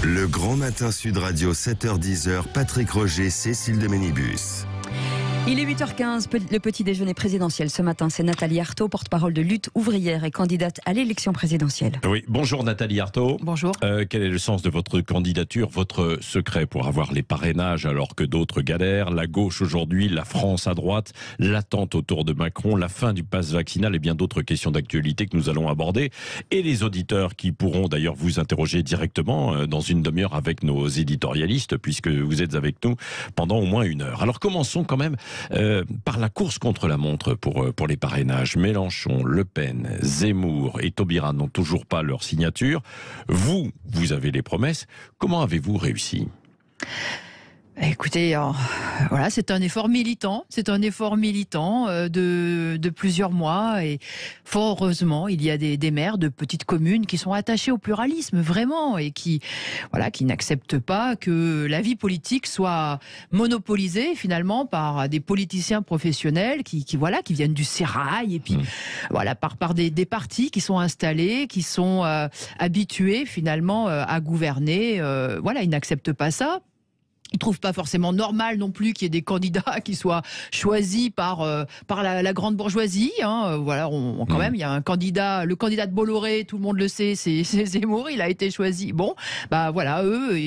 Le Grand Matin Sud Radio, 7h-10h, Patrick Roger, Cécile de Ménibus. Il est 8h15, le petit déjeuner présidentiel. Ce matin, c'est Nathalie Arthaud, porte-parole de Lutte ouvrière et candidate à l'élection présidentielle. Oui, bonjour Nathalie Arthaud. Bonjour. Quel est le sens de votre candidature, votre secret pour avoir les parrainages alors que d'autres galèrent? La gauche aujourd'hui, la France à droite, l'attente autour de Macron, la fin du pass vaccinal et bien d'autres questions d'actualité que nous allons aborder. Et les auditeurs qui pourront d'ailleurs vous interroger directement dans une demi-heure avec nos éditorialistes puisque vous êtes avec nous pendant au moins une heure. Alors commençons quand même par la course contre la montre pour les parrainages. Mélenchon, Le Pen, Zemmour et Taubira n'ont toujours pas leur signature. Vous avez les promesses. Comment avez-vous réussi ? Écoutez, voilà, c'est un effort militant. C'est un effort militant de plusieurs mois. Et fort heureusement, il y a des maires de petites communes qui sont attachés au pluralisme, vraiment, et qui n'acceptent pas que la vie politique soit monopolisée, finalement, par des politiciens professionnels qui viennent du sérail, et puis, voilà, par des partis qui sont installés, qui sont habitués, finalement, à gouverner. Voilà, ils n'acceptent pas ça. Ils ne trouvent pas forcément normal non plus qu'il y ait des candidats qui soient choisis par la grande bourgeoisie. Voilà, quand même, il y a un candidat, le candidat de Bolloré, tout le monde le sait, c'est Zemmour, il a été choisi. Bon, bah voilà, eux,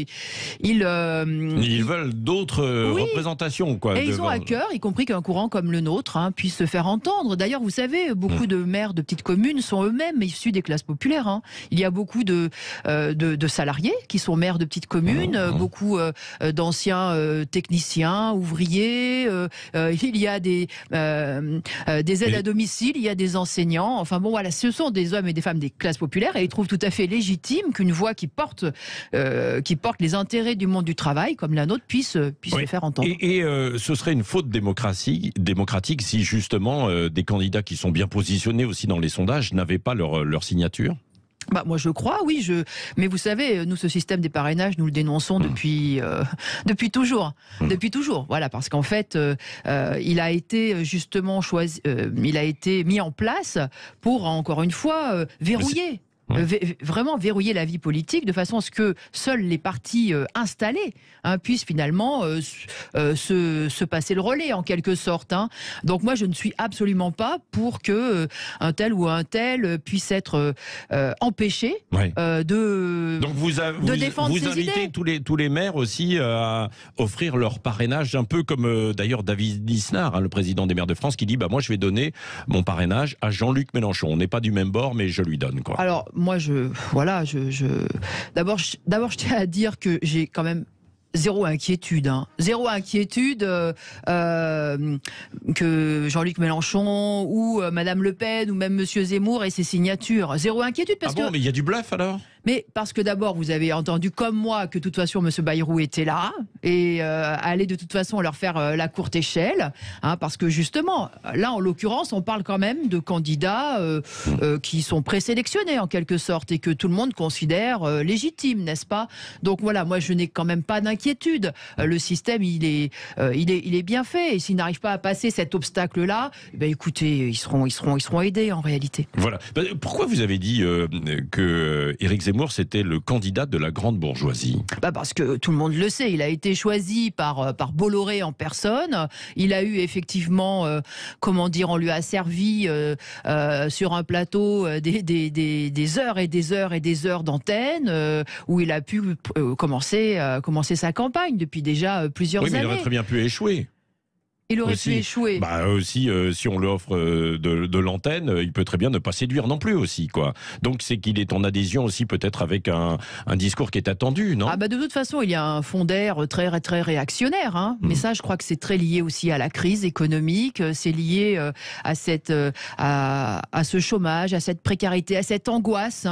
ils veulent d'autres représentations, quoi. Et ils ont à cœur, y compris qu'un courant comme le nôtre puisse se faire entendre. D'ailleurs, vous savez, beaucoup de maires de petites communes sont eux-mêmes issus des classes populaires. Il y a beaucoup de salariés qui sont maires de petites communes, beaucoup d'anciens techniciens, ouvriers, il y a des aides à domicile, il y a des enseignants. Enfin bon, voilà, ce sont des hommes et des femmes des classes populaires et ils trouvent tout à fait légitime qu'une voix qui porte les intérêts du monde du travail, comme la nôtre, puisse se faire entendre. Et ce serait une faute démocratique si justement des candidats qui sont bien positionnés aussi dans les sondages n'avaient pas leur signature ? Bah, moi je crois, oui. Mais vous savez, nous, ce système des parrainages, nous le dénonçons depuis toujours. Depuis toujours, voilà, parce qu'en fait, il a été justement choisi, il a été mis en place pour, encore une fois, verrouiller. Vraiment verrouiller la vie politique de façon à ce que seuls les partis installés puissent finalement se passer le relais en quelque sorte. Donc moi je ne suis absolument pas pour que un tel ou un tel puisse être empêché de défendre ses idées. Vous invitez tous les maires aussi à offrir leur parrainage, un peu comme d'ailleurs David Lisnard, le président des maires de France, qui dit moi je vais donner mon parrainage à Jean-Luc Mélenchon. On n'est pas du même bord mais je lui donne, quoi. Alors moi, d'abord, je tiens à dire que j'ai quand même zéro inquiétude. Zéro inquiétude que Jean-Luc Mélenchon ou Madame Le Pen ou même Monsieur Zemmour aient ses signatures. Zéro inquiétude parce mais il y a du bluff alors ? Mais parce que d'abord, vous avez entendu comme moi que de toute façon, M. Bayrou était là et allait de toute façon leur faire la courte échelle. Parce que justement, là en l'occurrence, on parle quand même de candidats qui sont présélectionnés en quelque sorte et que tout le monde considère légitimes, n'est-ce pas? Donc voilà, moi je n'ai quand même pas d'inquiétude. Le système, il est bien fait et s'ils n'arrivent pas à passer cet obstacle-là, écoutez, ils seront aidés en réalité. Voilà. Pourquoi vous avez dit que Éric Zemmour, c'était le candidat de la grande bourgeoisie? Parce que tout le monde le sait, il a été choisi par Bolloré en personne. Il a eu effectivement, on lui a servi sur un plateau des heures et des heures et des heures d'antenne où il a pu commencer sa campagne depuis déjà plusieurs années. Mais il aurait très bien pu échouer. Il aurait pu échouer. Si on lui offre de l'antenne, il peut très bien ne pas séduire non plus aussi, quoi. Donc c'est qu'il est en adhésion aussi peut-être avec un discours qui est attendu, non ? De toute façon, il y a un fond d'air très, très réactionnaire. Mais ça, je crois que c'est très lié aussi à la crise économique. C'est lié à ce chômage, à cette précarité, à cette angoisse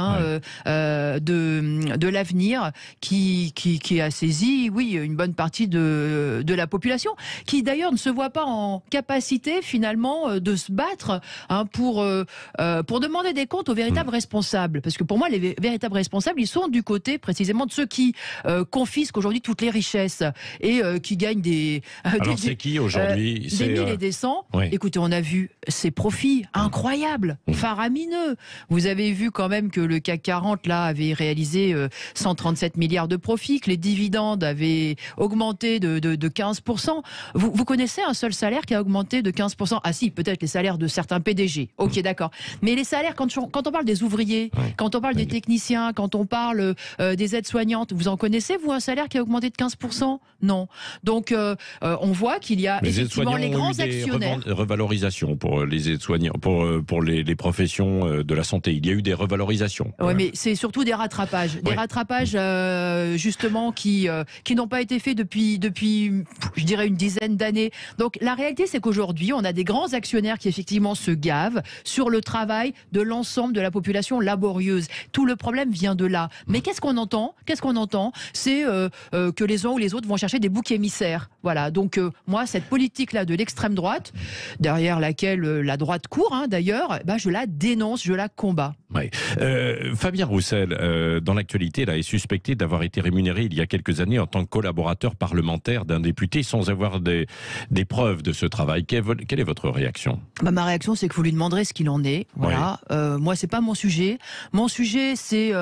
de l'avenir qui a saisi, une bonne partie de la population, qui d'ailleurs ne se voit soit pas en capacité finalement de se battre pour demander des comptes aux véritables responsables. Parce que pour moi, les véritables responsables, ils sont du côté précisément de ceux qui confisquent aujourd'hui toutes les richesses et qui gagnent des... Alors c'est qui aujourd'hui? Des mille et des cents. Oui. Écoutez, on a vu ces profits incroyables, faramineux. Vous avez vu quand même que le CAC 40 là avait réalisé 137 milliards de profits, que les dividendes avaient augmenté de 15%. Vous connaissez un seul salaire qui a augmenté de 15%? Ah si, peut-être les salaires de certains PDG. Ok, d'accord. Mais les salaires, quand on parle des ouvriers, quand on parle des techniciens, quand on parle des aides-soignantes, vous en connaissez, vous, un salaire qui a augmenté de 15%? Non. Donc, on voit qu'il y a effectivement les grands actionnaires. Revalorisations pour les aides-soignants, pour les professions de la santé. Il y a eu des revalorisations. Oui, mais c'est surtout des rattrapages. Des rattrapages, justement, qui n'ont pas été faits depuis, je dirais, une dizaine d'années. Donc, la réalité, c'est qu'aujourd'hui, on a des grands actionnaires qui, effectivement, se gavent sur le travail de l'ensemble de la population laborieuse. Tout le problème vient de là. Mais qu'est-ce qu'on entend? C'est que les uns ou les autres vont chercher des boucs émissaires. Voilà. Donc, moi, cette politique-là de l'extrême droite, derrière laquelle la droite court, d'ailleurs, je la dénonce, je la combats. Ouais. Fabien Roussel, dans l'actualité, là, est suspecté d'avoir été rémunéré il y a quelques années en tant que collaborateur parlementaire d'un député sans avoir des preuves de ce travail. Quelle est votre réaction? Ma réaction, c'est que vous lui demanderez ce qu'il en est. Voilà. Moi, c'est pas mon sujet. Mon sujet, c'est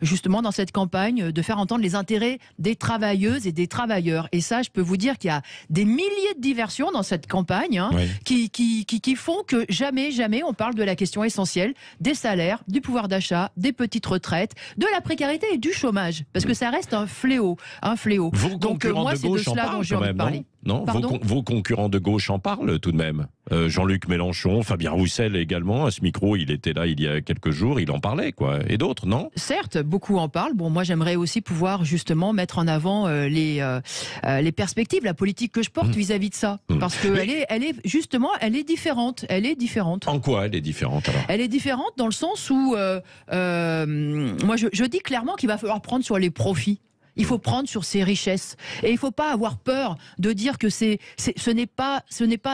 justement dans cette campagne de faire entendre les intérêts des travailleuses et des travailleurs. Et ça, je peux vous dire qu'il y a des milliers de diversions dans cette campagne qui font que jamais on parle de la question essentielle des salaires, du pouvoir d'achat, des petites retraites, de la précarité et du chômage. Parce que ça reste un fléau. Vos concurrents de gauche en parlent quand même, non? Vos concurrents de gauche en parlent tout de même. Jean-Luc Mélenchon, Fabien Roussel également, à ce micro, il était là il y a quelques jours, il en parlait, quoi. Et d'autres, non? Certes, beaucoup en parlent. Bon, moi, j'aimerais aussi pouvoir justement mettre en avant les perspectives, la politique que je porte vis-à-vis de ça. Parce que elle est différente. Elle est différente. En quoi elle est différente, alors? Elle est différente dans le sens où, moi, je dis clairement qu'il va falloir prendre sur les profits. Il faut prendre sur ses richesses. Et il ne faut pas avoir peur de dire que ce n'est pas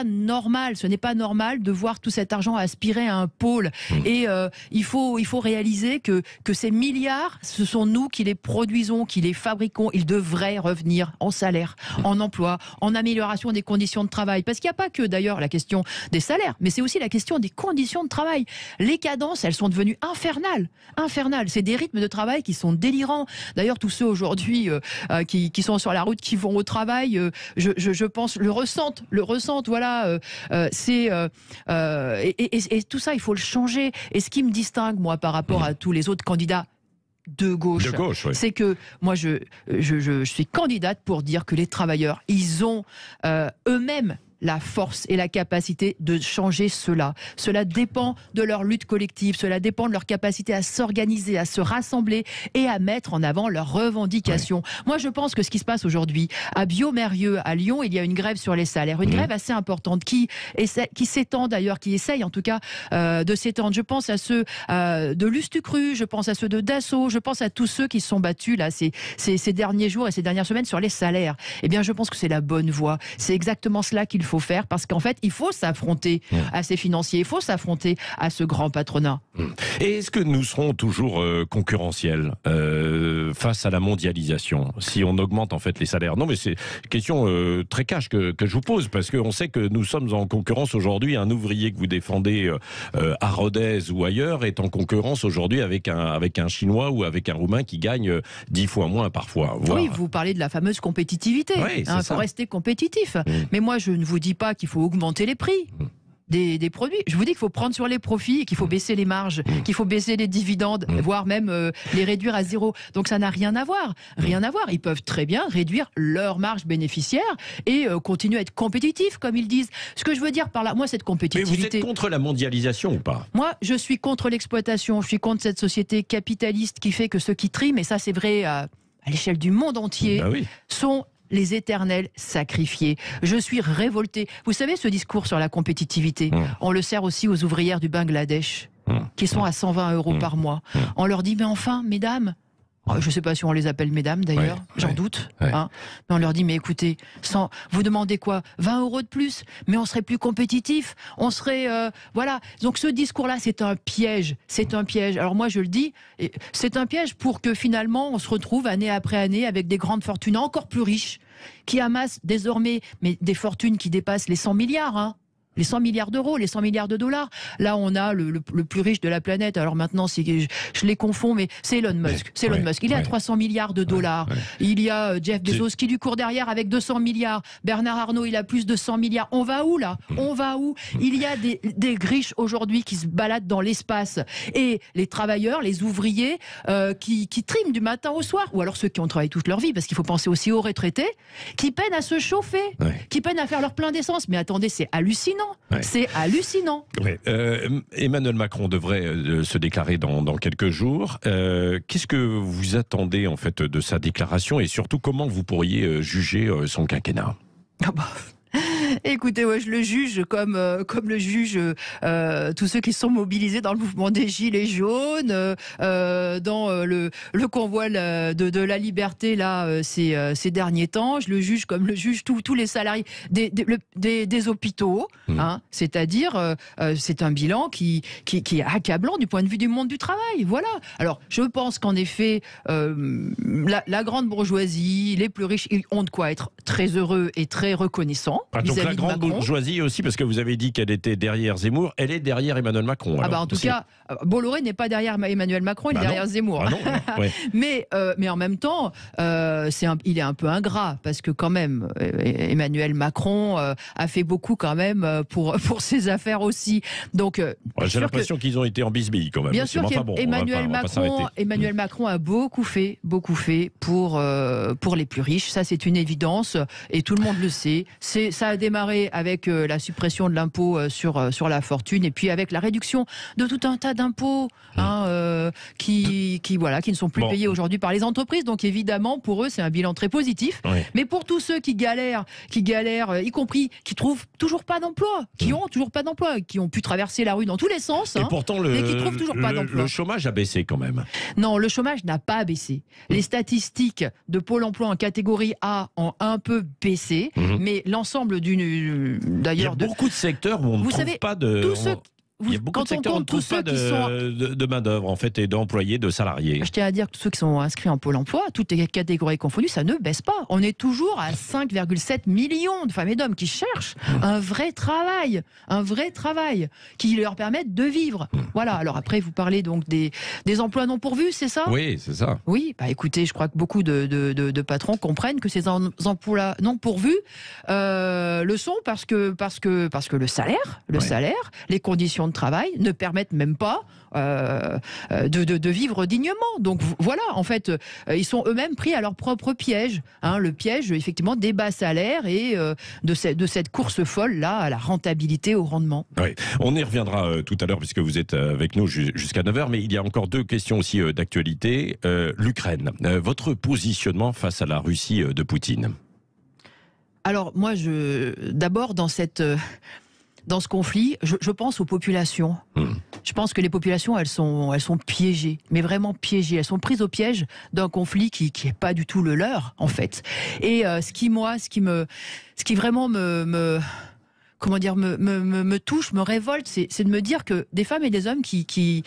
normal. Ce n'est pas normal de voir tout cet argent aspirer à un pôle. Et il faut réaliser que ces milliards, ce sont nous qui les produisons, qui les fabriquons. Ils devraient revenir en salaire, en emploi, en amélioration des conditions de travail. Parce qu'il n'y a pas que, d'ailleurs, la question des salaires, mais c'est aussi la question des conditions de travail. Les cadences, elles sont devenues infernales. C'est des rythmes de travail qui sont délirants. D'ailleurs, tous ceux aujourd'hui qui sont sur la route, qui vont au travail, je pense, le ressentent, voilà. Et tout ça, il faut le changer. Et ce qui me distingue, moi, par rapport à tous les autres candidats de gauche, c'est que moi, je suis candidate pour dire que les travailleurs, ils ont eux-mêmes la force et la capacité de changer cela. Cela dépend de leur lutte collective, cela dépend de leur capacité à s'organiser, à se rassembler et à mettre en avant leurs revendications. Moi, je pense que ce qui se passe aujourd'hui à Biomérieux, à Lyon, il y a une grève sur les salaires, une grève assez importante qui s'étend d'ailleurs, qui essaye en tout cas de s'étendre. Je pense à ceux de Lustucru, je pense à ceux de Dassault, je pense à tous ceux qui se sont battus là ces derniers jours et ces dernières semaines sur les salaires. Eh bien, je pense que c'est la bonne voie. C'est exactement cela qu'il faut faire, parce qu'en fait, il faut s'affronter à ces financiers, il faut s'affronter à ce grand patronat. Et est-ce que nous serons toujours concurrentiels face à la mondialisation, si on augmente en fait les salaires? Non, mais c'est une question très cash que je vous pose, parce qu'on sait que nous sommes en concurrence aujourd'hui. Un ouvrier que vous défendez à Rodez ou ailleurs est en concurrence aujourd'hui avec un Chinois ou avec un Roumain qui gagne 10 fois moins parfois. Oui, vous parlez de la fameuse compétitivité. Il faut rester compétitif. Mais moi, je ne vous dis pas qu'il faut augmenter les prix des produits. Je vous dis qu'il faut prendre sur les profits et qu'il faut baisser les marges, qu'il faut baisser les dividendes, voire même les réduire à zéro. Donc ça n'a rien à voir. Rien à voir. Ils peuvent très bien réduire leurs marges bénéficiaires et continuer à être compétitifs, comme ils disent. Ce que je veux dire par là, moi, cette compétitivité... Mais vous êtes contre la mondialisation ou pas? Moi, je suis contre l'exploitation. Je suis contre cette société capitaliste qui fait que ceux qui triment, et ça c'est vrai à l'échelle du monde entier, sont les éternels sacrifiés. Je suis révoltée. Vous savez, ce discours sur la compétitivité, on le sert aussi aux ouvrières du Bangladesh, qui sont à 120 € par mois. On leur dit, mais enfin, mesdames, Je ne sais pas si on les appelle mesdames d'ailleurs, j'en doute. Hein. Mais on leur dit, mais écoutez, vous demandez quoi, 20 € de plus, mais on serait plus compétitif, on serait... voilà. Donc ce discours-là, c'est un piège. C'est un piège. Alors moi, je le dis, c'est un piège pour que finalement, on se retrouve année après année avec des grandes fortunes encore plus riches, qui amassent désormais des fortunes qui dépassent les 100 milliards, hein. Les 100 milliards d'euros, les 100 milliards de dollars. Là, on a le plus riche de la planète. Alors maintenant, je les confonds, mais c'est Elon Musk. C'est Elon Musk. Il est à 300 milliards de dollars. Il y a Jeff Bezos qui lui court derrière avec 200 milliards. Bernard Arnault, il a plus de 100 milliards. On va où, là? On va où? Il y a des riches aujourd'hui qui se baladent dans l'espace. Et les travailleurs, les ouvriers, qui triment du matin au soir. Ou alors ceux qui ont travaillé toute leur vie, parce qu'il faut penser aussi aux retraités, qui peinent à se chauffer, qui peinent à faire leur plein d'essence. Mais attendez, c'est hallucinant. C'est hallucinant. Emmanuel Macron devrait se déclarer dans quelques jours. Qu'est-ce que vous attendez en fait de sa déclaration et surtout comment vous pourriez juger son quinquennat? Écoutez, je le juge comme le juge tous ceux qui sont mobilisés dans le mouvement des Gilets jaunes, dans le convoi de la liberté là ces derniers temps. Je le juge comme le juge tous les salariés des hôpitaux. Hein, c'est-à-dire, c'est un bilan qui est accablant du point de vue du monde du travail. Voilà. Alors, je pense qu'en effet, la grande bourgeoisie, les plus riches, ils ont de quoi être très heureux et très reconnaissants. Donc la grande bourgeoisie aussi, parce que vous avez dit qu'elle était derrière Zemmour, elle est derrière Emmanuel Macron. En tout cas, Bolloré n'est pas derrière Emmanuel Macron, il est derrière Zemmour. Mais en même temps, il est un peu ingrat, parce que quand même, Emmanuel Macron a fait beaucoup quand même pour ses affaires aussi. Donc, j'ai l'impression qu'ils ont été en bisbille quand même. Bien sûr qu'Emmanuel Macron a beaucoup fait pour les plus riches. Ça, c'est une évidence et tout le monde le sait. Ça a démarré avec la suppression de l'impôt sur la fortune et puis avec la réduction de tout un tas d'impôts qui ne sont plus payés aujourd'hui par les entreprises. Donc évidemment, pour eux, c'est un bilan très positif. Mais pour tous ceux qui galèrent, y compris qui trouvent toujours pas d'emploi, qui ont toujours pas d'emploi, qui ont pu traverser la rue dans tous les sens, et pourtant qui trouvent toujours pas d'emploi. Le chômage a baissé quand même. Non, le chômage n'a pas baissé. Les statistiques de Pôle emploi en catégorie A ont un peu baissé, mais l'ensemble d'ailleurs... Il y a beaucoup de secteurs où on ne trouve pas de... Il y a beaucoup de secteurs où on ne trouve pas de main-d'œuvre en fait, et d'employés, de salariés. Je tiens à dire que ceux qui sont inscrits en Pôle emploi, toutes les catégories confondues, ça ne baisse pas. On est toujours à 5,7 millions de femmes et d'hommes qui cherchent un vrai travail qui leur permette de vivre. Voilà. Alors après, vous parlez donc des emplois non pourvus, c'est ça? Oui, c'est ça. Oui, écoutez, je crois que beaucoup de patrons comprennent que ces emplois non pourvus le sont parce que le salaire, les conditions de travail ne permettent même pas de vivre dignement. Donc voilà, en fait, ils sont eux-mêmes pris à leur propre piège. Le piège, effectivement, des bas salaires et de cette course folle là à la rentabilité, au rendement. Oui. On y reviendra tout à l'heure puisque vous êtes avec nous jusqu'à 9h, mais il y a encore deux questions aussi d'actualité. L'Ukraine, votre positionnement face à la Russie de Poutine? Alors moi, d'abord dans ce conflit, je pense aux populations. Je pense que les populations, elles sont piégées, mais vraiment piégées. Elles sont prises au piège d'un conflit qui est pas du tout le leur, en fait. Et ce qui vraiment me touche, me révolte, c'est de me dire que des femmes et des hommes qui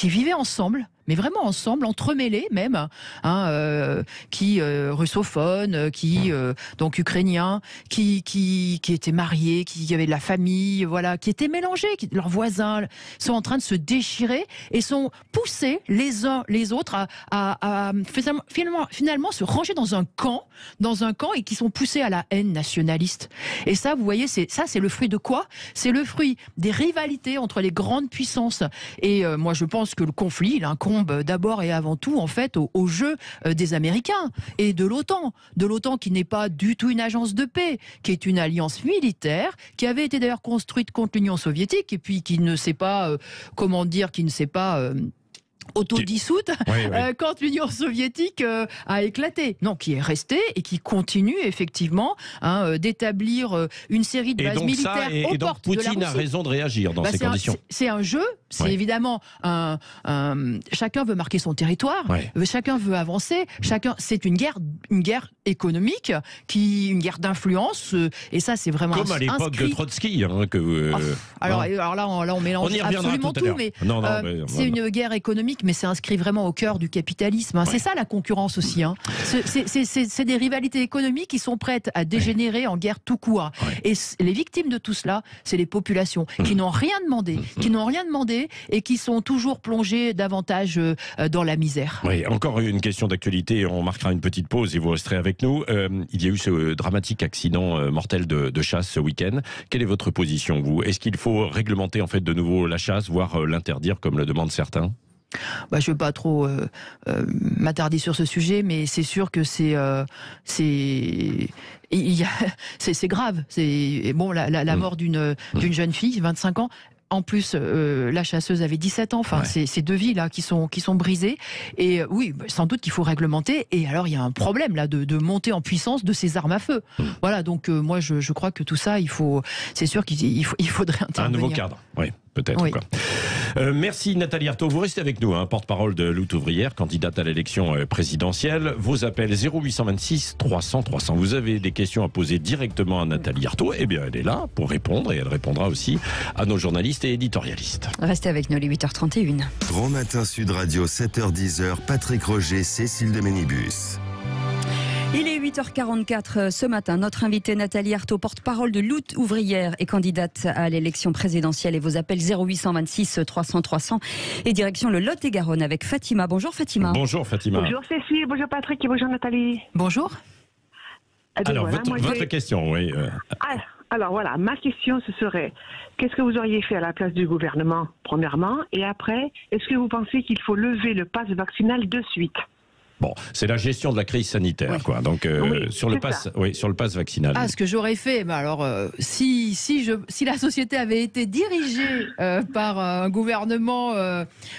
vivaient ensemble, mais vraiment ensemble, entremêlés même, qui russophones, qui donc ukrainiens, qui étaient mariés, qui avaient de la famille, voilà, qui étaient mélangés, leurs voisins sont en train de se déchirer et sont poussés les uns les autres à finalement se ranger dans un camp et qui sont poussés à la haine nationaliste. Et ça, vous voyez, c'est le fruit de quoi? C'est le fruit des rivalités entre les grandes puissances. Et moi, je pense que le conflit, il incombe d'abord et avant tout en fait au jeu des Américains et de l'OTAN qui n'est pas du tout une agence de paix, qui est une alliance militaire qui avait été d'ailleurs construite contre l'Union soviétique et puis qui ne sait pas autodissoute quand l'Union soviétique a éclaté. Non, qui est resté et qui continue effectivement d'établir une série de bases militaires aux portes de la Russie. Poutine a raison de réagir dans ces conditions. C'est un jeu, c'est évidemment chacun veut marquer son territoire, chacun veut avancer, c'est une guerre économique, une guerre d'influence, et ça c'est vraiment comme à l'époque de Trotsky. Alors là on mélange absolument tout, mais c'est une guerre économique, mais c'est inscrit vraiment au cœur du capitalisme. C'est ça la concurrence aussi. C'est des rivalités économiques qui sont prêtes à dégénérer en guerre tout court. Et les victimes de tout cela, c'est les populations qui n'ont rien demandé, et qui sont toujours plongées davantage dans la misère. Oui, encore une question d'actualité. On marquera une petite pause et vous resterez avec nous. Il y a eu ce dramatique accident mortel de chasse ce week-end. Quelle est votre position, vous? Est-ce qu'il faut réglementer en fait de nouveau la chasse, voire l'interdire comme le demandent certains? Je ne veux pas trop m'attarder sur ce sujet, mais c'est sûr que c'est grave. La mort d'une jeune fille, 25 ans. En plus, la chasseuse avait 17 ans. Enfin, c'est deux vies là qui sont brisées. Et oui, sans doute qu'il faut réglementer. Et alors, il y a un problème là de montée en puissance de ces armes à feu. Voilà. Donc moi, je crois que tout ça, c'est sûr qu'il faudrait intervenir. Un nouveau cadre. Oui. Peut-être. Quoi. Merci Nathalie Arthaud. Vous restez avec nous, porte-parole de Lutte ouvrière, candidate à l'élection présidentielle. Vos appels 0826 300 300. Vous avez des questions à poser directement à Nathalie Arthaud. Eh bien, elle est là pour répondre et elle répondra aussi à nos journalistes et éditorialistes. Restez avec nous, les 8h31. Grand Matin Sud Radio, 7h-10h, Patrick Roger, Cécile de Ménibus. Il est 8h44 ce matin. Notre invitée Nathalie Arthaud, porte-parole de Lutte ouvrière et candidate à l'élection présidentielle. Et vos appels 0826 300 300 et direction le Lot-et-Garonne avec Fatima. Bonjour Fatima. Bonjour Fatima. Bonjour Cécile, bonjour Patrick et bonjour Nathalie. Bonjour. Alors votre question, oui. Alors voilà, ma question ce serait, qu'est-ce que vous auriez fait à la place du gouvernement, premièrement, et après, est-ce que vous pensez qu'il faut lever le pass vaccinal de suite ? Bon, c'est la gestion de la crise sanitaire, quoi. Donc sur le pass vaccinal. Ce que j'aurais fait, alors si la société avait été dirigée par un gouvernement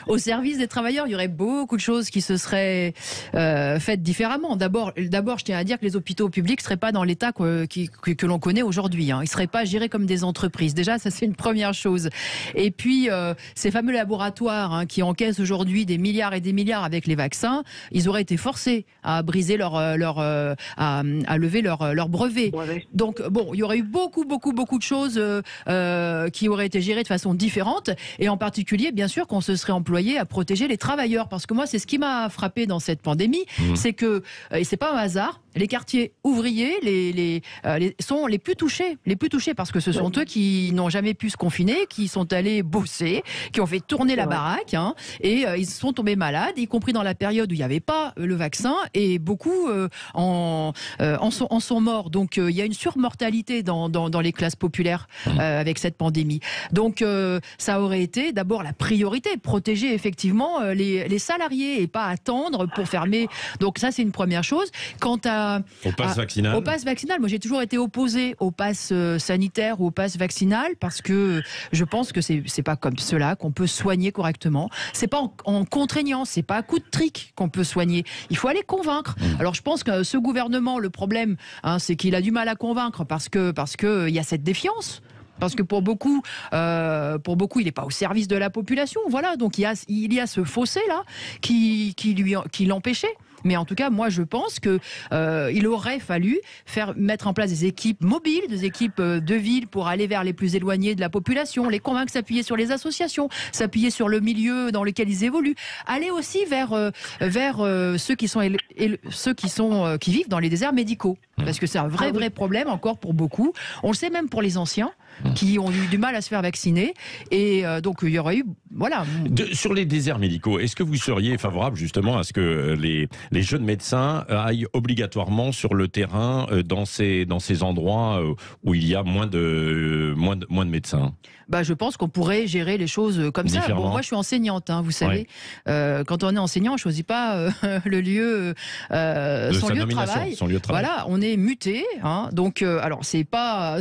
au service des travailleurs, il y aurait beaucoup de choses qui se seraient faites différemment. D'abord, je tiens à dire que les hôpitaux publics seraient pas dans l'état que l'on connaît aujourd'hui. Ils seraient pas gérés comme des entreprises. Déjà, ça c'est une première chose. Et puis ces fameux laboratoires qui encaissent aujourd'hui des milliards et des milliards avec les vaccins, ils auraient été forcés à briser à lever leur brevet. Donc bon, il y aurait eu beaucoup de choses qui auraient été gérées de façon différente, et en particulier, bien sûr, qu'on se serait employé à protéger les travailleurs, parce que moi, c'est ce qui m'a frappé dans cette pandémie, c'est que, et c'est pas un hasard, les quartiers ouvriers sont les plus touchés, parce que ce sont eux qui n'ont jamais pu se confiner, qui sont allés bosser, qui ont fait tourner la baraque, et ils sont tombés malades, y compris dans la période où il n'y avait pas le vaccin, et beaucoup en sont morts. Donc il y a une surmortalité dans les classes populaires avec cette pandémie. Donc ça aurait été d'abord la priorité, protéger effectivement les salariés et pas attendre pour fermer. Donc ça, c'est une première chose. Quant au pass vaccinal, moi j'ai toujours été opposée au pass sanitaire ou au pass vaccinal, parce que je pense que c'est pas comme cela qu'on peut soigner correctement. C'est pas en contraignant, c'est pas à coup de trick qu'on peut soigner. Il faut aller convaincre. Alors je pense que ce gouvernement, le problème, c'est qu'il a du mal à convaincre parce que y a cette défiance. Parce que pour beaucoup, il n'est pas au service de la population. Voilà, donc il y a ce fossé là qui l'empêchait. Mais en tout cas, moi, je pense que il aurait fallu mettre en place des équipes mobiles, des équipes de ville pour aller vers les plus éloignés de la population, les convaincre, s'appuyer sur les associations, s'appuyer sur le milieu dans lequel ils évoluent, aller aussi vers ceux qui vivent dans les déserts médicaux, parce que c'est un vrai problème encore pour beaucoup. On le sait même pour les anciens qui ont eu du mal à se faire vacciner, et donc il y aurait eu sur les déserts médicaux, est-ce que vous seriez favorable justement à ce que les jeunes médecins aillent obligatoirement sur le terrain dans ces endroits où il y a moins de médecins? Je pense qu'on pourrait gérer les choses comme ça. Bon, moi, je suis enseignante, vous savez. Quand on est enseignant, on ne choisit pas le lieu, son lieu de travail. Voilà, on est muté. Hein, donc, alors c'est pas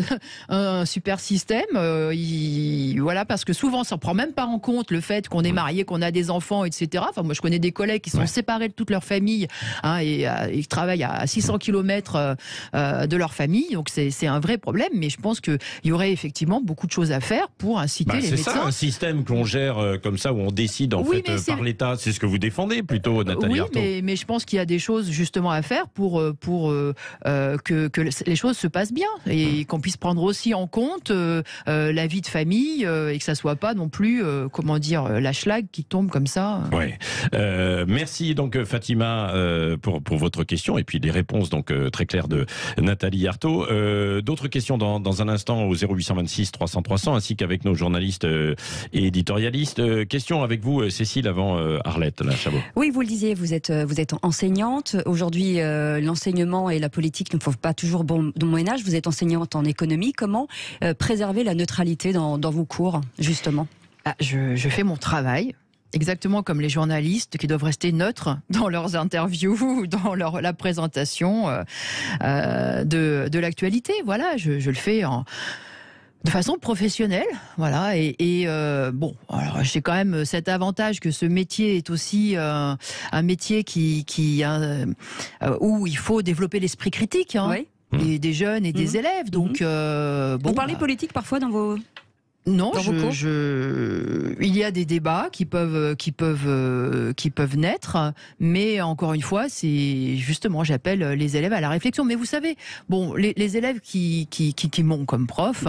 un super système. Voilà, parce que souvent, ça ne prend même pas en compte le fait qu'on est marié, qu'on a des enfants, etc. Enfin, moi, je connais des collègues qui sont séparés de toute leur famille, hein, et ils travaillent à 600 km de leur famille. Donc, c'est un vrai problème. Mais je pense qu'il y aurait effectivement beaucoup de choses à faire pour inciter les médecins. C'est ça, un système qu'on gère comme ça, où on décide en fait par l'État. C'est ce que vous défendez plutôt, Nathalie Arthaud. Oui, mais je pense qu'il y a des choses justement à faire pour que les choses se passent bien et qu'on puisse prendre aussi en compte la vie de famille et que ça soit pas non plus, la schlag qui tombe comme ça. Ouais. Merci donc Fatima pour votre question et puis les réponses donc très claires de Nathalie Arthaud. D'autres questions dans un instant au 0826 300 300 ainsi qu'avec nos journalistes et éditorialistes. Question avec vous Cécile avant Arlette Chabot. Oui, vous le disiez, vous êtes enseignante. Aujourd'hui, l'enseignement et la politique ne font pas toujours bon ménage. Vous êtes enseignante en économie. Comment préserver la neutralité dans vos cours, justement ? Je fais mon travail. Exactement comme les journalistes qui doivent rester neutres dans leurs interviews, dans la présentation de l'actualité. Voilà, je le fais de façon professionnelle, voilà. Alors j'ai quand même cet avantage que ce métier est aussi un métier où il faut développer l'esprit critique, hein, et des jeunes et des élèves. Donc, vous parlez politique parfois dans vos... Non, il y a des débats qui peuvent naître, mais encore une fois, c'est justement, j'appelle les élèves à la réflexion. Mais vous savez, les élèves qui m'ont comme prof,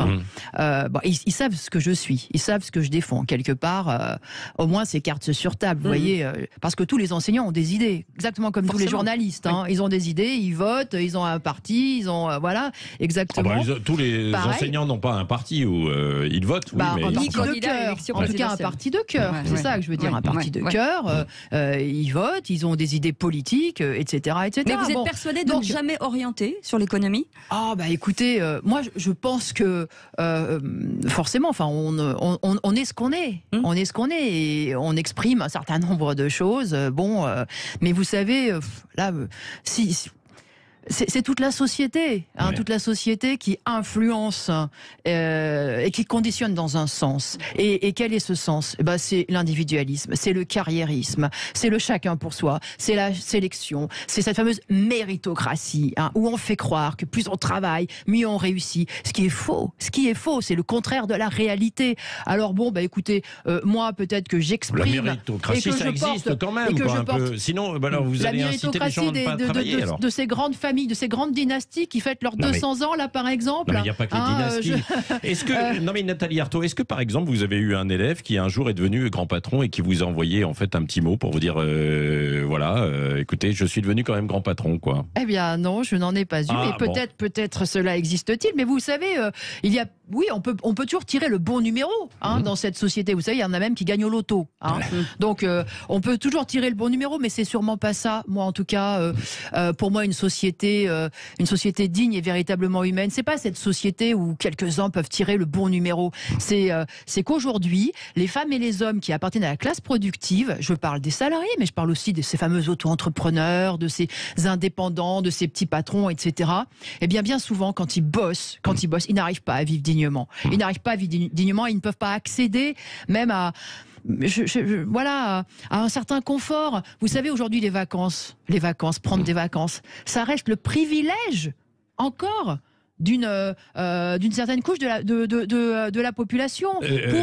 ils savent ce que je suis, ils savent ce que je défends. Quelque part, au moins, c'est carte sur table, vous voyez, parce que tous les enseignants ont des idées, exactement comme tous les journalistes. Hein, ils ont des idées, ils votent, ils ont un parti, ils ont voilà, exactement. Tous les enseignants n'ont pas un parti où ils votent. Oui, un parti de cœur. En tout cas, un parti de cœur. C'est ça que je veux dire, un parti de cœur. Ils votent, ils ont des idées politiques, etc., etc. Mais vous êtes persuadé de ne jamais orienter sur l'économie ? Écoutez, moi, je pense que forcément, enfin, on est ce qu'on est. On est ce qu'on est et on exprime un certain nombre de choses. Mais vous savez, là, c'est toute la société, toute la société qui influence et qui conditionne dans un sens. Et quel est ce sens ? C'est l'individualisme, c'est le carriérisme, c'est le chacun pour soi, c'est la sélection, c'est cette fameuse méritocratie, où on fait croire que plus on travaille, mieux on réussit. Ce qui est faux, c'est le contraire de la réalité. Alors écoutez, moi peut-être que j'exprime... La méritocratie, ça existe quand même, un peu. Sinon, vous allez inciter les gens à ne pas travailler. De ces grandes familles, de ces grandes dynasties qui fêtent leurs 200 ans, là, par exemple. Il n'y a pas que les dynasties. Non, mais Nathalie Arthaud, est-ce que, par exemple, vous avez eu un élève qui, un jour, est devenu grand patron et qui vous a envoyé, en fait, un petit mot pour vous dire, écoutez, je suis devenu quand même grand patron, quoi. Eh bien, non, je n'en ai pas eu. Et peut-être cela existe-t-il. Mais vous savez, on peut toujours tirer le bon numéro, dans cette société. Vous savez, il y en a même qui gagnent au loto. Donc, on peut toujours tirer le bon numéro, mais c'est sûrement pas ça. Moi, en tout cas, pour moi, une société digne et véritablement humaine, c'est pas cette société où quelques-uns peuvent tirer le bon numéro. C'est qu'aujourd'hui, les femmes et les hommes qui appartiennent à la classe productive, je parle des salariés, mais je parle aussi de ces fameux auto-entrepreneurs, de ces indépendants, de ces petits patrons, etc. Eh bien souvent, quand ils bossent, ils n'arrivent pas à vivre dignement. Ils n'arrivent pas à vivre dignement, ils ne peuvent pas accéder même à un certain confort. Vous savez, aujourd'hui, les vacances, prendre des vacances, ça reste le privilège, encore, d'une certaine couche de la population.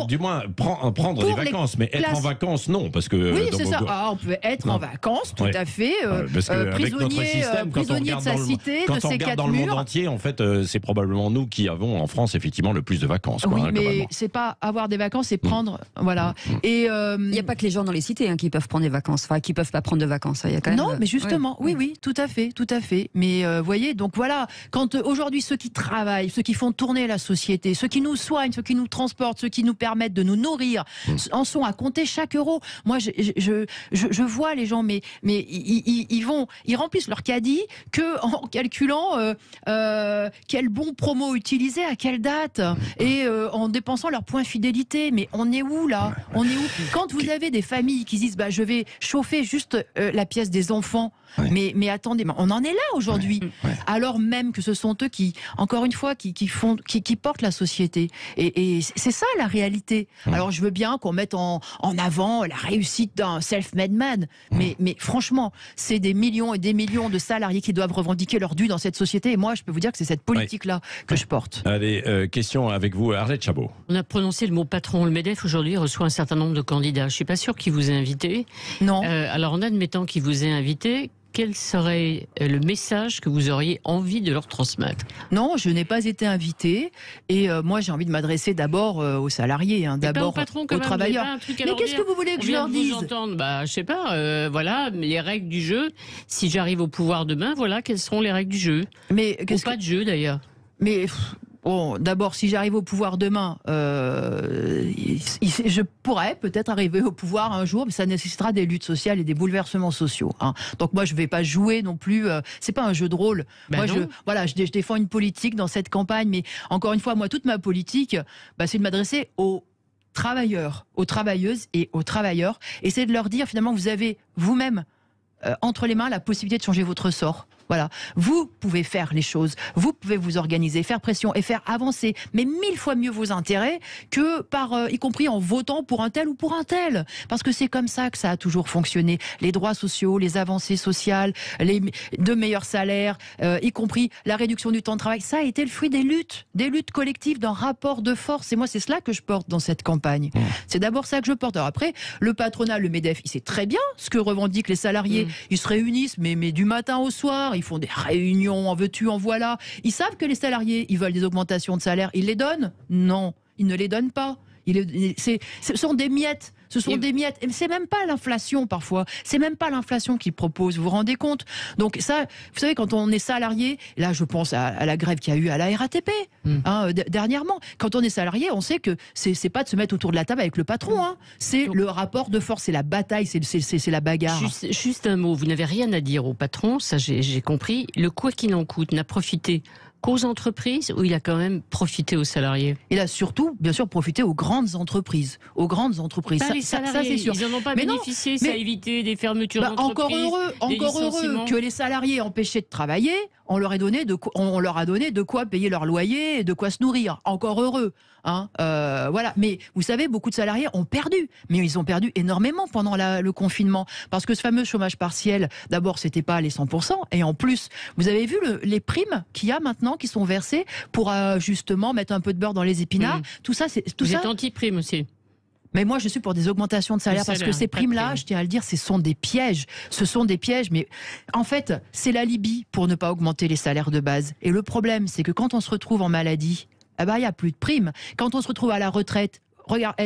Du moins, prendre des vacances, mais être en vacances, non. Parce que, oui, c'est ça. On peut être en vacances, tout à fait. Parce que avec notre système, quand on regarde dans le monde entier, en fait, c'est probablement nous qui avons en France, effectivement, le plus de vacances. Oui, mais c'est pas avoir des vacances, c'est prendre... Voilà. Et il n'y a pas que les gens dans les cités qui peuvent prendre des vacances, qui peuvent pas prendre de vacances. Il y a quand même... Non, mais justement, oui, tout à fait. Mais voyez, donc voilà, quand aujourd'hui ceux qui travaillent, ceux qui font tourner la société, ceux qui nous soignent, ceux qui nous transportent, ceux qui nous permettent de nous nourrir, en sont à compter chaque euro. Moi, je vois les gens, mais ils remplissent leur caddie en calculant quel bon promo utiliser, à quelle date, et en dépensant leur point fidélité. Mais on est où là ? On est où ? Quand vous avez des familles qui disent je vais chauffer juste la pièce des enfants, Mais attendez, on en est là aujourd'hui. Alors même que ce sont eux qui, encore une fois, qui portent la société. Et c'est ça la réalité. Alors je veux bien qu'on mette en avant la réussite d'un self-made man, mais franchement, c'est des millions et des millions de salariés qui doivent revendiquer leur dû dans cette société. Et moi, je peux vous dire que c'est cette politique-là que je porte. Allez, question avec vous, Arlette Chabot. On a prononcé le mot patron. Le MEDEF aujourd'hui reçoit un certain nombre de candidats. Je ne suis pas sûre qu'il vous ait invité. Non. Alors en admettant qu'il vous ait invité, quel serait le message que vous auriez envie de leur transmettre? Non, je n'ai pas été invitée. Et moi, j'ai envie de m'adresser d'abord aux salariés, d'abord aux travailleurs. Mais qu'est-ce que vous voulez que je leur dise? Je sais pas, voilà, les règles du jeu. Si j'arrive au pouvoir demain, voilà, quelles seront les règles du jeu? Mais pas de jeu d'ailleurs. Mais bon, d'abord, si j'arrive au pouvoir demain, je pourrais peut-être arriver au pouvoir un jour, mais ça nécessitera des luttes sociales et des bouleversements sociaux. Donc moi, je ne vais pas jouer non plus. C'est pas un jeu de rôle. Moi, je défends une politique dans cette campagne, mais encore une fois, moi, toute ma politique, c'est de m'adresser aux travailleurs, aux travailleuses et aux travailleurs, et c'est de leur dire finalement, vous avez vous-même entre les mains la possibilité de changer votre sort. Voilà, vous pouvez faire les choses, vous pouvez vous organiser, faire pression et faire avancer, mais 1000 fois mieux vos intérêts que y compris en votant pour un tel ou pour un tel. Parce que c'est comme ça que ça a toujours fonctionné. Les droits sociaux, les avancées sociales, de meilleurs salaires, y compris la réduction du temps de travail, ça a été le fruit des luttes collectives, d'un rapport de force. Et moi, c'est cela que je porte dans cette campagne. C'est d'abord ça que je porte. Alors après, le patronat, le MEDEF, il sait très bien ce que revendiquent les salariés. Ils se réunissent, mais du matin au soir. Ils font des réunions, en veux-tu, en voilà. Ils savent que les salariés, ils veulent des augmentations de salaire. Ils les donnent? Non, ils ne les donnent pas. Ce sont des miettes. Ce sont des miettes. Et c'est même pas l'inflation parfois. C'est même pas l'inflation qu'ils proposent. Vous vous rendez compte? Donc ça, vous savez, quand on est salarié, là je pense à la grève qu'il y a eu à la RATP dernièrement. Quand on est salarié, on sait que c'est pas de se mettre autour de la table avec le patron. C'est le rapport de force, c'est la bataille, c'est la bagarre. Juste un mot. Vous n'avez rien à dire au patron. Ça, j'ai compris. Le quoi qu'il en coûte n'a profité qu'aux entreprises, ou il a quand même profité aux salariés? Il a surtout, bien sûr, profité aux grandes entreprises. Aux grandes entreprises. Pas les salariés, ça c'est sûr. Ils n'en ont pas bénéficié, ça a évité des fermetures d'entreprises. Encore heureux que les salariés empêchés de travailler, on leur a donné de quoi payer leur loyer et de quoi se nourrir. Encore heureux. Voilà. Mais vous savez, beaucoup de salariés ont perdu. Mais ils ont perdu énormément pendant le confinement. Parce que ce fameux chômage partiel, d'abord, c'était pas les 100%. Et en plus, vous avez vu les primes qu'il y a maintenant qui sont versées pour justement mettre un peu de beurre dans les épinards. Tout ça, Vous êtes anti-prime aussi? Mais moi, je suis pour des augmentations de salaire parce que ces primes-là, je tiens à le dire, ce sont des pièges. Ce sont des pièges, mais en fait, c'est l'alibi pour ne pas augmenter les salaires de base. Et le problème, c'est que quand on se retrouve en maladie, il n'y a plus de primes. Quand on se retrouve à la retraite, regarde,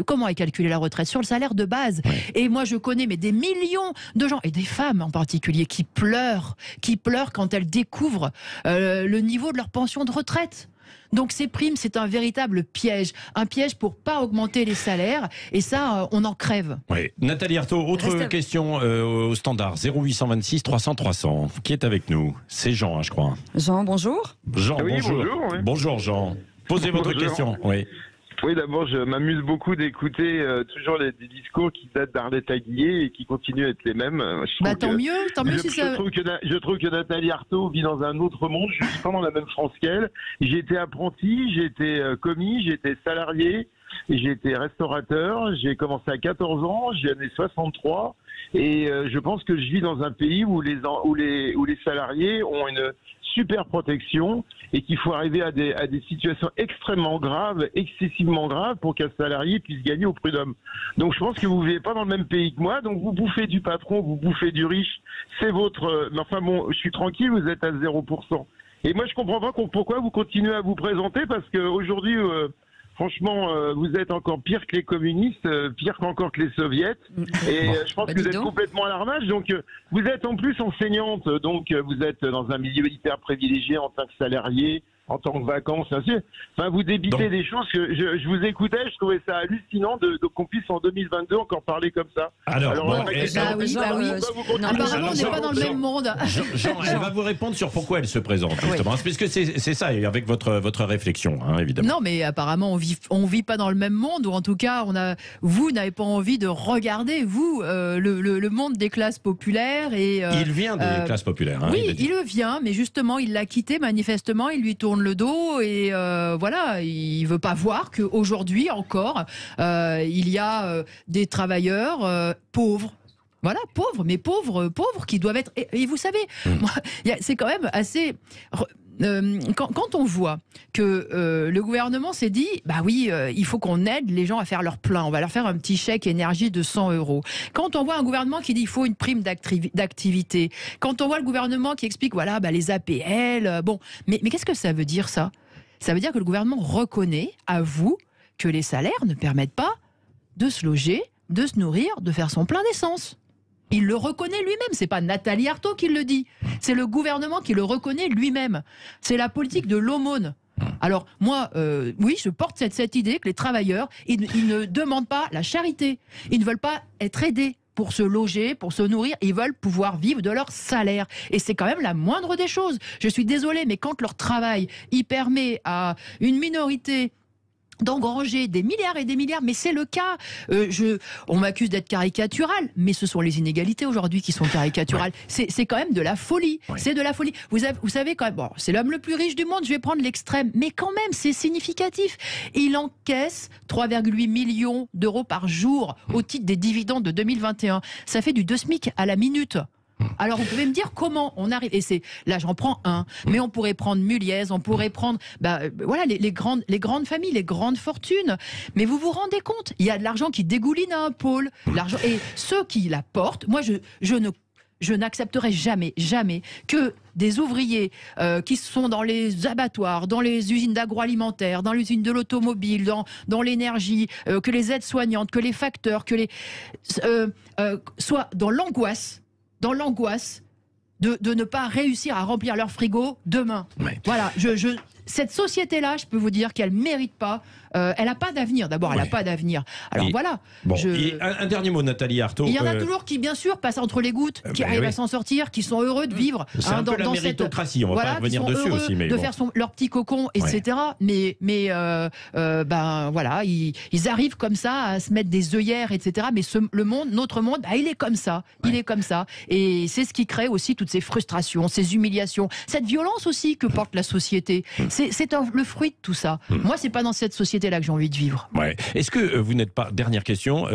comment est calculée la retraite? Sur le salaire de base. Et moi, je connais des millions de gens, et des femmes en particulier, qui pleurent quand elles découvrent le niveau de leur pension de retraite. Donc ces primes, c'est un véritable piège. Un piège pour pas augmenter les salaires. Et ça, on en crève. Oui. Nathalie Arthaud, autre question au standard 0826 300 300. Qui est avec nous? C'est Jean, je crois. Jean, bonjour. Jean, bonjour. Bonjour Jean. Posez votre question. Oui, d'abord, je m'amuse beaucoup d'écouter toujours des discours qui datent d'Arlette Aguillet et qui continuent à être les mêmes. Tant mieux si ça... Je trouve que Nathalie Arthaud vit dans un autre monde. Je suis pas dans la même France qu'elle. J'ai été apprenti, j'ai été commis, j'ai été salarié, j'ai été restaurateur. J'ai commencé à 14 ans, j'ai né 63. Et je pense que je vis dans un pays où les salariés ont une super protection et qu'il faut arriver à des situations extrêmement graves, excessivement graves pour qu'un salarié puisse gagner au prud'homme. Donc je pense que vous vivez pas dans le même pays que moi, donc vous bouffez du patron, vous bouffez du riche, c'est votre... Mais enfin bon, je suis tranquille, vous êtes à 0%. Et moi je comprends pas pourquoi vous continuez à vous présenter, parce qu'aujourd'hui... franchement, vous êtes encore pire que les communistes, pire qu'encore que les soviets. Et je pense que vous êtes complètement à l'armage. Donc, vous êtes en plus enseignante. Donc, vous êtes dans un milieu hyper privilégié en tant que salarié, en tant que vacances, ainsi. Enfin, vous débitez des choses que je vous écoutais, je trouvais ça hallucinant qu'on puisse en 2022 encore parler comme ça. Alors la bon, question, Apparemment, on n'est pas dans le même monde. Jean, elle va vous répondre sur pourquoi elle se présente, justement. Parce que c'est ça, et avec votre réflexion, hein, évidemment. Non, mais apparemment, on vit pas dans le même monde, ou en tout cas, vous n'avez pas envie de regarder, vous, le monde des classes populaires. Et, il vient des classes populaires. Hein, oui, il le vient, mais justement, il l'a quitté manifestement, il lui tourne le dos, et voilà, il veut pas voir qu'aujourd'hui encore, il y a des travailleurs pauvres. Voilà, pauvres, mais pauvres qui doivent être... Et vous savez, c'est quand même assez... Quand on voit que le gouvernement s'est dit, bah oui, il faut qu'on aide les gens à faire leur plein, on va leur faire un petit chèque énergie de 100 €. Quand on voit un gouvernement qui dit il faut une prime d'activité, quand on voit le gouvernement qui explique, voilà, bah, les APL, bon, mais qu'est-ce que ça veut dire, ça ? Ça veut dire que le gouvernement reconnaît, avoue, que les salaires ne permettent pas de se loger, de se nourrir, de faire son plein d'essence. Il le reconnaît lui-même, c'est pas Nathalie Arthaud qui le dit, c'est le gouvernement qui le reconnaît lui-même. C'est la politique de l'aumône. Alors moi, oui, je porte cette idée que les travailleurs, ils ne demandent pas la charité, ils ne veulent pas être aidés pour se loger, pour se nourrir, ils veulent pouvoir vivre de leur salaire. Et c'est quand même la moindre des choses. Je suis désolée, mais quand leur travail, il permet à une minorité d'engranger des milliards et des milliards, mais c'est le cas. On m'accuse d'être caricatural, mais ce sont les inégalités aujourd'hui qui sont caricaturales. Ouais. C'est quand même de la folie. Ouais. C'est de la folie. Vous savez quand même, bon, c'est l'homme le plus riche du monde, je vais prendre l'extrême, mais quand même, c'est significatif. Il encaisse 3,8 millions d'euros par jour au titre des dividendes de 2021. Ça fait du 2 SMIC à la minute. Alors vous pouvez me dire comment on arrive, et là j'en prends un, mais on pourrait prendre Muliez, on pourrait prendre voilà, les grandes familles, les grandes fortunes, mais vous vous rendez compte, il y a de l'argent qui dégouline à un pôle, l'argent, et ceux qui la portent, moi je n'accepterai jamais que des ouvriers qui sont dans les abattoirs, dans les usines d'agroalimentaire, dans l'usine de l'automobile, dans l'énergie, que les aides-soignantes, que les facteurs, que soient dans l'angoisse de ne pas réussir à remplir leur frigo demain. Ouais. Voilà, cette société-là, je peux vous dire qu'elle ne mérite pas, elle n'a pas d'avenir. D'abord, elle n'a pas d'avenir. Alors voilà. Bon, un dernier mot, Nathalie Arthaud. Il y en a toujours qui, bien sûr, passent entre les gouttes, qui arrivent à s'en sortir, qui sont heureux de vivre. C'est un peu la méritocratie, on va pas revenir dessus aussi. Mais de faire leur petit cocon, etc. Ouais. Mais voilà, ils arrivent comme ça à se mettre des œillères, etc. Mais notre monde, il est comme ça. Il est comme ça. Et c'est ce qui crée aussi toutes ces frustrations, ces humiliations, cette violence aussi que porte la société. C'est le fruit de tout ça. Moi, c'est pas dans cette société-là que j'ai envie de vivre. Ouais. Est-ce que vous n'êtes pas, dernière question,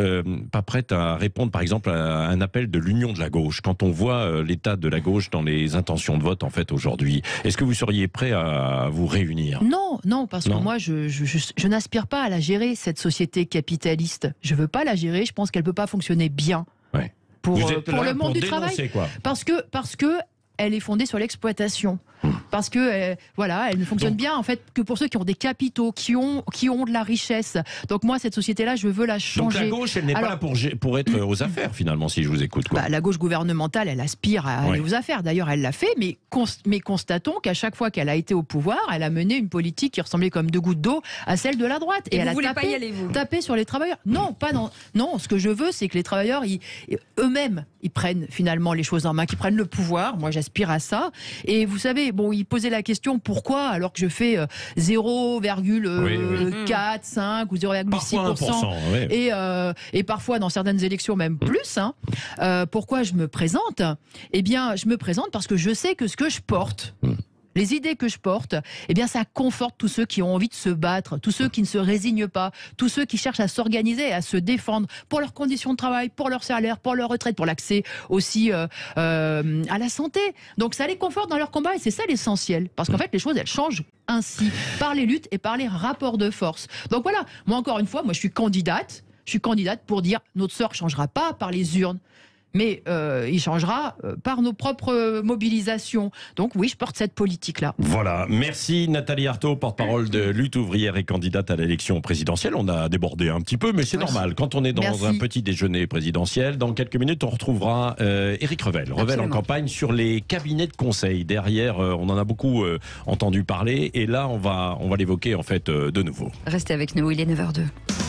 pas prête à répondre par exemple à un appel de l'Union de la gauche, quand on voit l'état de la gauche dans les intentions de vote en fait aujourd'hui? Est-ce que vous seriez prêt à vous réunir? Non, parce que moi je n'aspire pas à la gérer, cette société capitaliste. Je veux pas la gérer, je pense qu'elle peut pas fonctionner bien pour le monde du travail. Quoi. Parce que elle est fondée sur l'exploitation. Parce que voilà, elle ne fonctionne bien en fait que pour ceux qui ont des capitaux, qui ont de la richesse. Donc moi, cette société-là, je veux la changer. Donc la gauche, elle n'est pas là pour être aux affaires finalement, si je vous écoute. Quoi. La gauche gouvernementale, elle aspire à aller aux affaires. D'ailleurs, elle l'a fait, mais constatons qu'à chaque fois qu'elle a été au pouvoir, elle a mené une politique qui ressemblait comme 2 gouttes d'eau à celle de la droite. Et elle a tapé sur les travailleurs. Non, non. Ce que je veux, c'est que les travailleurs, eux-mêmes, ils prennent finalement les choses en main, qu'ils prennent le pouvoir. Moi, j'aspire à ça. Et vous savez, il posait la question pourquoi, alors que je fais 0,4, 5 ou 0,6%, et parfois dans certaines élections même plus, pourquoi je me présente? Eh bien, je me présente parce que je sais que ce que je porte, les idées que je porte, eh bien, ça conforte tous ceux qui ont envie de se battre, tous ceux qui ne se résignent pas, tous ceux qui cherchent à s'organiser et à se défendre pour leurs conditions de travail, pour leur salaire, pour leur retraite, pour l'accès aussi à la santé. Donc, ça les conforte dans leur combat et c'est ça l'essentiel. Parce qu'en fait, les choses, elles changent ainsi, par les luttes et par les rapports de force. Donc voilà, moi, encore une fois, je suis candidate pour dire notre sort ne changera pas par les urnes. Mais il changera par nos propres mobilisations. Donc oui, je porte cette politique-là. Voilà, merci Nathalie Arthaud, porte-parole de Lutte ouvrière et candidate à l'élection présidentielle. On a débordé un petit peu, mais c'est normal. Quand on est dans un petit déjeuner présidentiel, dans quelques minutes, on retrouvera Éric Revel. Revel en campagne sur les cabinets de conseil. Derrière, on en a beaucoup entendu parler. Et là, on va l'évoquer en fait de nouveau. Restez avec nous, il est 9h02.